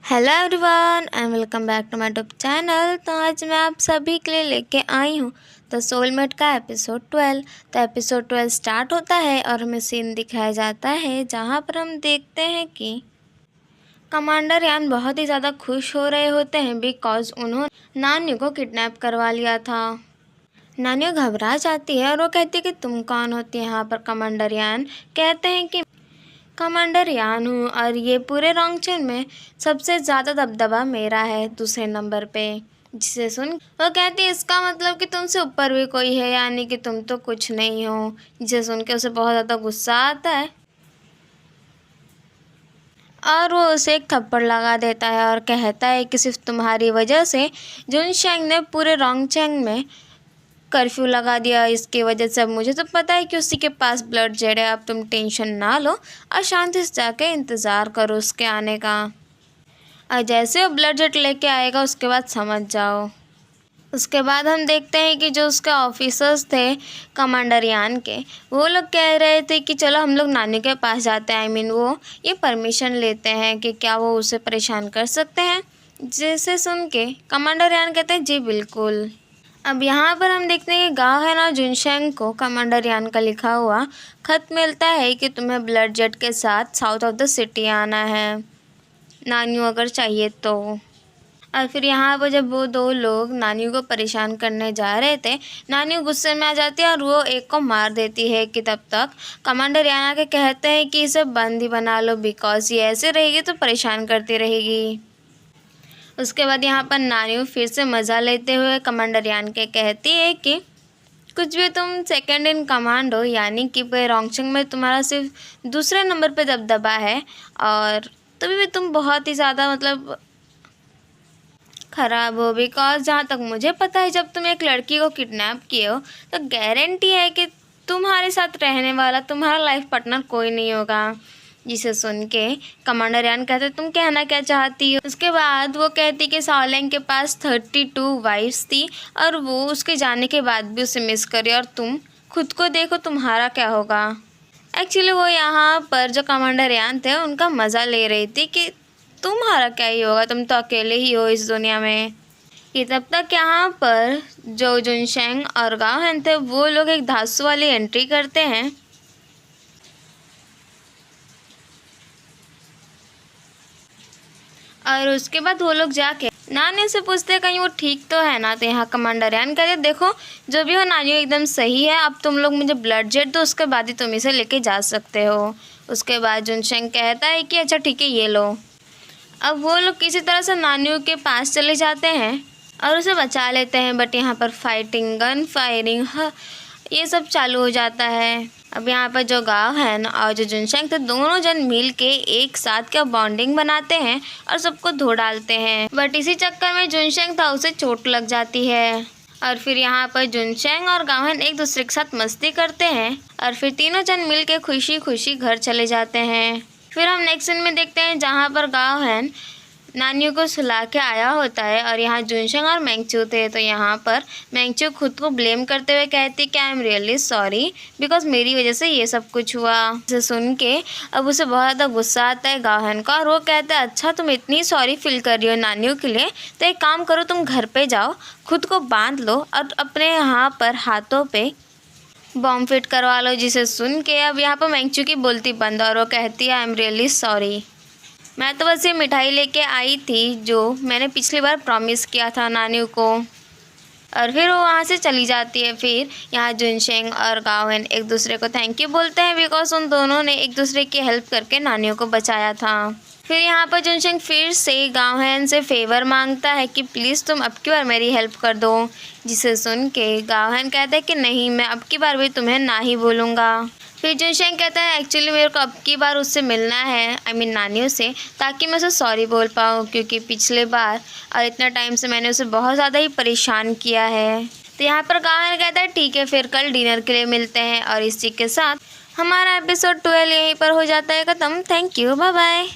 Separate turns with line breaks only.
Hello everyone and welcome back to my YouTube channel. तो आज मैं आप सभी के लिए लेके आई हूँ द सोलमेट का एपिसोड 12। तो एपिसोड 12 स्टार्ट होता है और हमें सीन दिखाया जाता है जहाँ पर हम देखते हैं कि कमांडर यान बहुत ही ज़्यादा खुश हो रहे होते हैं बिकॉज उन्होंने नानी को किडनैप करवा लिया था। नानी घबरा जाती है और वो कहती है कि तुम कौन होती है यहाँ पर। कमांडर यान कहते हैं कि कमांडर यान हूँ और ये पूरे रोंगचेन में सबसे ज़्यादा दबदबा मेरा है, दूसरे नंबर पे। जिसे सुन वो कहती है इसका मतलब कि तुमसे ऊपर भी कोई है, यानी कि तुम तो कुछ नहीं हो। जिसे सुन के उसे बहुत ज़्यादा गुस्सा आता है और वो उसे एक थप्पड़ लगा देता है और कहता है कि सिर्फ तुम्हारी वजह से जुनशेंग ने पूरे रोंगचेन में कर्फ्यू लगा दिया। इसकी वजह से अब मुझे तो पता है कि उसी के पास ब्लड जेड है। अब तुम टेंशन ना लो और शांति से जाके इंतज़ार करो उसके आने का, और जैसे वो ब्लड जेड लेके आएगा उसके बाद समझ जाओ। उसके बाद हम देखते हैं कि जो उसके ऑफिसर्स थे कमांडर यान के, वो लोग कह रहे थे कि चलो हम लोग नानी के पास जाते हैं। वो ये परमिशन लेते हैं कि क्या वो उसे परेशान कर सकते हैं। जिसे सुन के कमांडर यान कहते हैं जी बिल्कुल। अब यहाँ पर हम देखते हैं कि गाँव है ना, जुनशेंग को कमांडर यान का लिखा हुआ खत मिलता है कि तुम्हें ब्लड जेट के साथ साउथ ऑफ द सिटी आना है, नानियों अगर चाहिए तो। और फिर यहाँ पर जब वो दो लोग नानियों को परेशान करने जा रहे थे, नानियों गुस्से में आ जाती है और वो एक को मार देती है। कि तब तक कमांडर यान आके कहते हैं कि इसे बंद ही बना लो बिकॉज ये ऐसे रहेगी तो परेशान करती रहेगी। उसके बाद यहाँ पर नानियों फिर से मज़ा लेते हुए कमांडर यान के कहती है कि कुछ भी तुम सेकंड इन कमांड हो, यानी कि रोंगचेन में तुम्हारा सिर्फ दूसरे नंबर पे दबदबा है और तभी भी तुम बहुत ही ज़्यादा ख़राब हो। बिकॉज जहाँ तक मुझे पता है जब तुम एक लड़की को किडनैप किए हो तो गारंटी है कि तुम्हारे साथ रहने वाला तुम्हारा लाइफ पार्टनर कोई नहीं होगा। जिसे सुन के कमांडर यान कहते तुम कहना क्या चाहती हो। उसके बाद वो कहती कि साओलिंग के पास 32 वाइफ्स थी और वो उसके जाने के बाद भी उसे मिस करे, और तुम खुद को देखो तुम्हारा क्या होगा। एक्चुअली वो यहाँ पर जो कमांडर यान थे उनका मज़ा ले रही थी कि तुम्हारा क्या ही होगा, तुम तो अकेले ही हो इस दुनिया में। कि तब तक यहाँ पर जो जुनशेंग और गाओहेन थे वो लोग एक धांसू वाली एंट्री करते हैं और उसके बाद वो लोग जाके नानी से पूछते कहीं वो ठीक तो है ना। तो यहाँ कमांडर यान कहते देखो जो भी हो नानी एकदम सही है, अब तुम लोग मुझे ब्लड जेट दो उसके बाद ही तुम इसे लेके जा सकते हो। उसके बाद जुनशेंग कहता है कि अच्छा ठीक है ये लो। अब वो लोग किसी तरह से नानियों के पास चले जाते हैं और उसे बचा लेते हैं, बट यहाँ पर फाइटिंग गन फायरिंग ये सब चालू हो जाता है। अब यहाँ पर जो गाओहेन और जो जुनशेंग थे दोनों जन मिल के एक साथ क्या बॉन्डिंग बनाते हैं और सबको धो डालते हैं, बट इसी चक्कर में जुनशेंग था उसे चोट लग जाती है। और फिर यहाँ पर जुनशेंग और गाओहेन एक दूसरे के साथ मस्ती करते हैं और फिर तीनों जन मिल के खुशी खुशी घर चले जाते हैं। फिर हम नेक्स्ट सीन में देखते हैं जहाँ पर गाओहेन नानियों को सुला के आया होता है और यहाँ जुनशेंग और मेंगचू थे। तो यहाँ पर मेंगचू खुद को ब्लेम करते हुए कहती कि I am really sorry because मेरी वजह से ये सब कुछ हुआ। इसे सुन के अब उसे बहुत ज़्यादा गुस्सा आता है गाओहेन का और वो कहता है अच्छा तुम इतनी सॉरी फील कर रही हो नानियों के लिए, तो एक काम करो तुम घर पे जाओ, खुद को बांध लो और अपने यहाँ पर हाथों पे बॉम्ब फिट करवा लो। जिसे सुन के अब यहाँ पर मेंगचू की बोलती बंद और वो कहती है आई एम रियली सॉरी, मैं तो बस ये मिठाई लेके आई थी जो मैंने पिछली बार प्रॉमिस किया था नानियों को। और फिर वो वहाँ से चली जाती है। फिर यहाँ जुनशेंग और गाओहेन एक दूसरे को थैंक यू बोलते हैं बिकॉज उन दोनों ने एक दूसरे की हेल्प करके नानियों को बचाया था। फिर यहाँ पर जुनशेंग फिर से गाओहेन से फेवर मांगता है कि प्लीज़ तुम अब की बार मेरी हेल्प कर दो। जिसे सुन के गाओहेन कहता है कि नहीं मैं अब की बार भी तुम्हें ना ही बोलूँगा। फिर जुनशेंग कहता है एक्चुअली मेरे को अब की बार उससे मिलना है नानियों से, ताकि मैं उसे सॉरी बोल पाऊँ क्योंकि पिछले बार और इतना टाइम से मैंने उसे बहुत ज़्यादा ही परेशान किया है। तो यहाँ पर गाओहेन कहता है ठीक है फिर कल डिनर के लिए मिलते हैं। और इसी के साथ हमारा एपिसोड 12 यहीं पर हो जाता है ख़त्म। Thank you, bye bye.